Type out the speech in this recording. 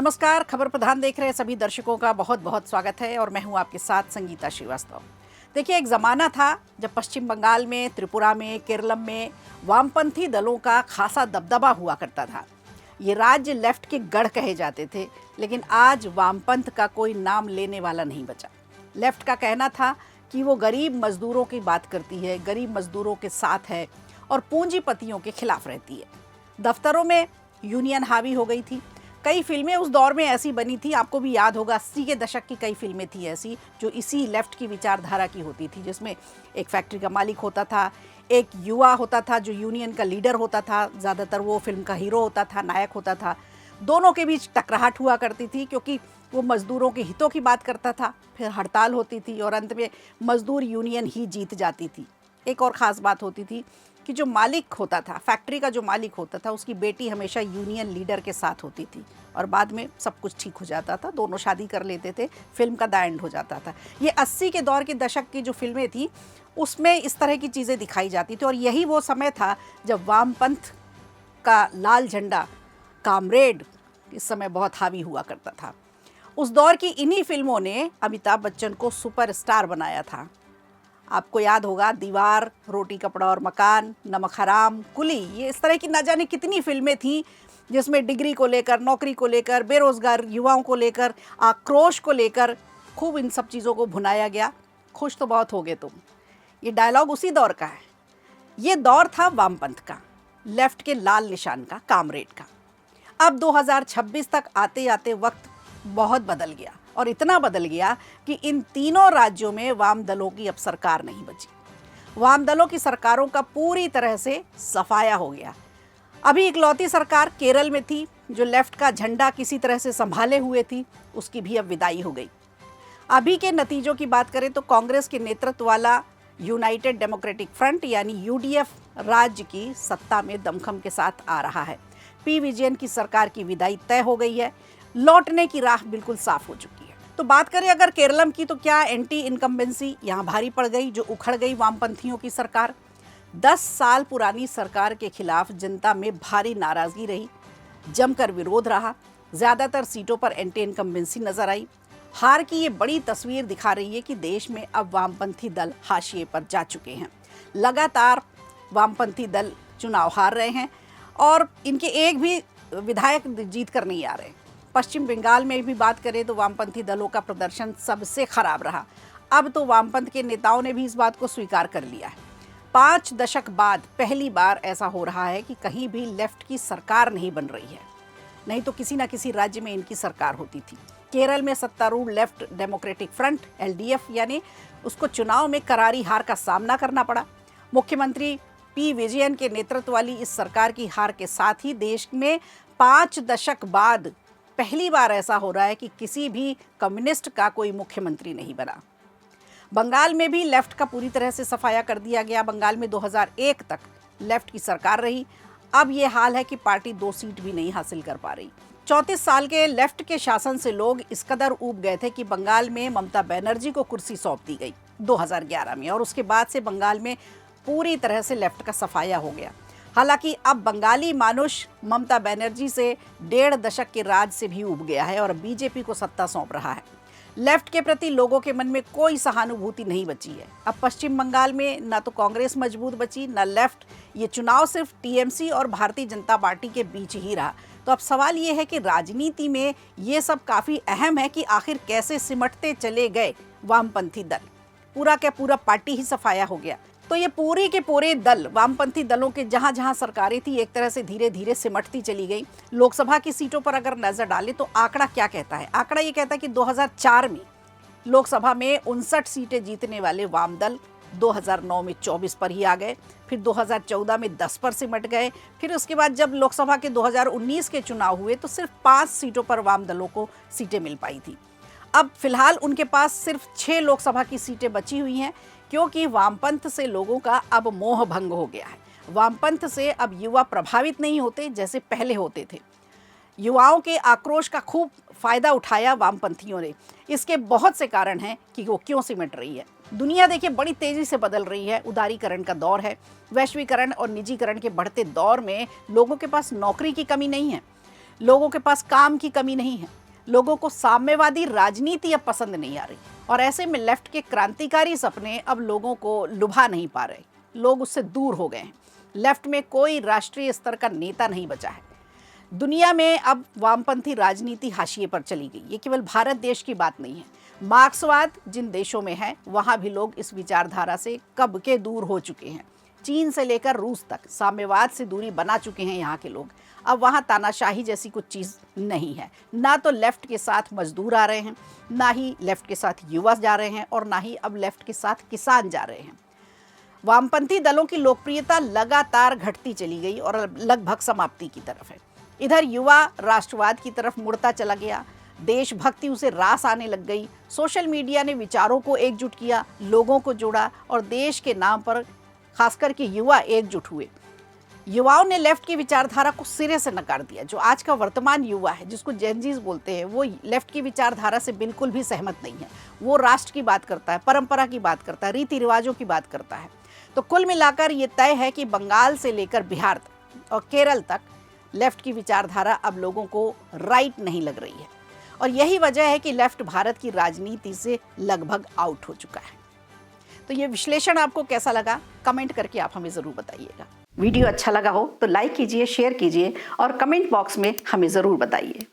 नमस्कार। खबर प्रधान देख रहे सभी दर्शकों का बहुत बहुत स्वागत है और मैं हूं आपके साथ संगीता श्रीवास्तव। देखिए, एक ज़माना था जब पश्चिम बंगाल में, त्रिपुरा में, केरलम में वामपंथी दलों का खासा दबदबा हुआ करता था। ये राज्य लेफ्ट के गढ़ कहे जाते थे, लेकिन आज वामपंथ का कोई नाम लेने वाला नहीं बचा। लेफ्ट का कहना था कि वो गरीब मजदूरों की बात करती है, गरीब मजदूरों के साथ है और पूंजीपतियों के खिलाफ रहती है। दफ्तरों में यूनियन हावी हो गई थी। कई फिल्में उस दौर में ऐसी बनी थी, आपको भी याद होगा 80 के दशक की कई फिल्में थी ऐसी जो इसी लेफ्ट की विचारधारा की होती थी, जिसमें एक फैक्ट्री का मालिक होता था, एक युवा होता था जो यूनियन का लीडर होता था, ज़्यादातर वो फिल्म का हीरो होता था, नायक होता था। दोनों के बीच टकराहट हुआ करती थी क्योंकि वो मज़दूरों के हितों की बात करता था, फिर हड़ताल होती थी और अंत में मज़दूर यूनियन ही जीत जाती थी। एक और ख़ास बात होती थी कि जो मालिक होता था, फैक्ट्री का जो मालिक होता था, उसकी बेटी हमेशा यूनियन लीडर के साथ होती थी और बाद में सब कुछ ठीक हो जाता था, दोनों शादी कर लेते थे, फिल्म का द एंड हो जाता था। ये 80 के दौर के दशक की जो फिल्में थी उसमें इस तरह की चीज़ें दिखाई जाती थी और यही वो समय था जब वामपंथ का लाल झंडा कामरेड इस समय बहुत हावी हुआ करता था। उस दौर की इन्हीं फिल्मों ने अमिताभ बच्चन को सुपरस्टार बनाया था। आपको याद होगा दीवार, रोटी कपड़ा और मकान, नमक हराम, कुली, ये इस तरह की न जाने कितनी फिल्में थीं जिसमें डिग्री को लेकर, नौकरी को लेकर, बेरोज़गार युवाओं को लेकर, आक्रोश को लेकर खूब इन सब चीज़ों को भुनाया गया। खुश तो बहुत होगे तुम, ये डायलॉग उसी दौर का है। ये दौर था वामपंथ का, लेफ्ट के लाल निशान का, कामरेड का। अब 2026 तक आते आते वक्त बहुत बदल गया और इतना बदल गया कि इन तीनों राज्यों में वाम दलों की अब सरकार नहीं बची। वाम दलों की सरकारों का पूरी तरह से सफाया हो गया। अभी इकलौती सरकार केरल में थी जो लेफ्ट का झंडा किसी तरह से संभाले हुए थी, उसकी भी अब विदाई हो गई। अभी के नतीजों की बात करें तो कांग्रेस के नेतृत्व वाला यूनाइटेड डेमोक्रेटिक फ्रंट यानी यूडीएफ राज्य की सत्ता में दमखम के साथ आ रहा है। पी विजयन की सरकार की विदाई तय हो गई है, लौटने की राह बिल्कुल साफ हो चुकी है। तो बात करें अगर केरलम की, तो क्या एंटी इनकम्बेंसी यहाँ भारी पड़ गई जो उखड़ गई वामपंथियों की सरकार। 10 साल पुरानी सरकार के खिलाफ जनता में भारी नाराजगी रही, जमकर विरोध रहा, ज़्यादातर सीटों पर एंटी इनकम्बेंसी नजर आई। हार की ये बड़ी तस्वीर दिखा रही है कि देश में अब वामपंथी दल हाशिए पर जा चुके हैं। लगातार वामपंथी दल चुनाव हार रहे हैं और इनके एक भी विधायक जीत कर नहीं आ रहे। पश्चिम बंगाल में भी बात करें तो वामपंथी दलों का प्रदर्शन सबसे खराब रहा। अब तो वामपंथ के नेताओं ने भी इस बात को स्वीकार कर लिया है। 5 दशक बाद पहली बार ऐसा हो रहा है कि कहीं भी लेफ्ट की सरकार नहीं बन रही है, नहीं तो किसी ना किसी राज्य में इनकी सरकार होती थी। केरल में सत्तारूढ़ लेफ्ट डेमोक्रेटिक फ्रंट एलडीएफ यानी उसको चुनाव में करारी हार का सामना करना पड़ा। मुख्यमंत्री पी विजयन के नेतृत्व वाली इस सरकार की हार के साथ ही देश में 5 दशक बाद पहली बार ऐसा हो रहा है कि किसी भी कम्युनिस्ट का कोई मुख्यमंत्री नहीं बना। बंगाल में भी लेफ्ट का पूरी तरह से सफाया कर दिया गया। बंगाल में 2001 तक लेफ्ट की सरकार रही। अब ये हाल है कि पार्टी 2 सीट भी नहीं हासिल कर पा रही। 34 साल के लेफ्ट के शासन से लोग इस कदर ऊब गए थे कि बंगाल में ममता बनर्जी को कुर्सी सौंप दी गई 2011 में और उसके बाद से बंगाल में पूरी तरह से लेफ्ट का सफाया हो गया। हालांकि अब बंगाली मानुष ममता बनर्जी से 1.5 दशक के राज से भी ऊब गया है और बीजेपी को सत्ता सौंप रहा है। लेफ्ट के प्रति लोगों के मन में कोई सहानुभूति नहीं बची है। अब पश्चिम बंगाल में ना तो कांग्रेस मजबूत बची ना लेफ्ट। ये चुनाव सिर्फ टीएमसी और भारतीय जनता पार्टी के बीच ही रहा। तो अब सवाल ये है कि राजनीति में ये सब काफ़ी अहम है कि आखिर कैसे सिमटते चले गए वामपंथी दल। पूरा क्या पूरा पार्टी ही सफाया हो गया। तो ये पूरे के पूरे दल, वामपंथी दलों के जहाँ जहाँ सरकारें थी एक तरह से धीरे धीरे सिमटती चली गई। लोकसभा की सीटों पर अगर नजर डालें तो आंकड़ा क्या कहता है? आंकड़ा ये कहता है कि 2004 में लोकसभा में 59 सीटें जीतने वाले वाम दल 2009 में 24 पर ही आ गए, फिर 2014 में 10 पर सिमट गए, फिर उसके बाद जब लोकसभा के 2019 के चुनाव हुए तो सिर्फ 5 सीटों पर वाम दलों को सीटें मिल पाई थी। अब फिलहाल उनके पास सिर्फ 6 लोकसभा की सीटें बची हुई हैं क्योंकि वामपंथ से लोगों का अब मोह भंग हो गया है। वामपंथ से अब युवा प्रभावित नहीं होते जैसे पहले होते थे। युवाओं के आक्रोश का खूब फायदा उठाया वामपंथियों ने। इसके बहुत से कारण हैं कि वो क्यों सिमट रही है। दुनिया देखिए बड़ी तेजी से बदल रही है, उदारीकरण का दौर है। वैश्वीकरण और निजीकरण के बढ़ते दौर में लोगों के पास नौकरी की कमी नहीं है। लोगों के पास काम की कमी नहीं है। लोगों को साम्यवादी राजनीति अब पसंद नहीं आ रही और ऐसे में लेफ्ट के क्रांतिकारी सपने अब लोगों को लुभा नहीं पा रहे। लोग उससे दूर हो गए हैं। लेफ्ट में कोई राष्ट्रीय स्तर का नेता नहीं बचा है। दुनिया में अब वामपंथी राजनीति हाशिए पर चली गई। ये केवल भारत देश की बात नहीं है। मार्क्सवाद जिन देशों में है वहाँ भी लोग इस विचारधारा से कब के दूर हो चुके हैं। चीन से लेकर रूस तक साम्यवाद से दूरी बना चुके हैं यहाँ के लोग। अब वहाँ तानाशाही जैसी कुछ चीज़ नहीं है। ना तो लेफ्ट के साथ मजदूर आ रहे हैं, ना ही लेफ्ट के साथ युवा जा रहे हैं और ना ही अब लेफ्ट के साथ किसान जा रहे हैं। वामपंथी दलों की लोकप्रियता लगातार घटती चली गई और लगभग समाप्ति की तरफ है। इधर युवा राष्ट्रवाद की तरफ मुड़ता चला गया। देशभक्ति उसे रास आने लग गई। सोशल मीडिया ने विचारों को एकजुट किया, लोगों को जोड़ा और देश के नाम पर खासकर के युवा एकजुट हुए। युवाओं ने लेफ्ट की विचारधारा को सिरे से नकार दिया। जो आज का वर्तमान युवा है, जिसको जेनजीज बोलते हैं, वो लेफ्ट की विचारधारा से बिल्कुल भी सहमत नहीं है। वो राष्ट्र की बात करता है, परंपरा की बात करता है, रीति रिवाजों की बात करता है। तो कुल मिलाकर ये तय है कि बंगाल से लेकर बिहार तक और केरल तक लेफ्ट की विचारधारा अब लोगों को राइट नहीं लग रही है और यही वजह है कि लेफ्ट भारत की राजनीति से लगभग आउट हो चुका है। तो ये विश्लेषण आपको कैसा लगा, कमेंट करके आप हमें ज़रूर बताइएगा। वीडियो अच्छा लगा हो तो लाइक कीजिए, शेयर कीजिए और कमेंट बॉक्स में हमें ज़रूर बताइए।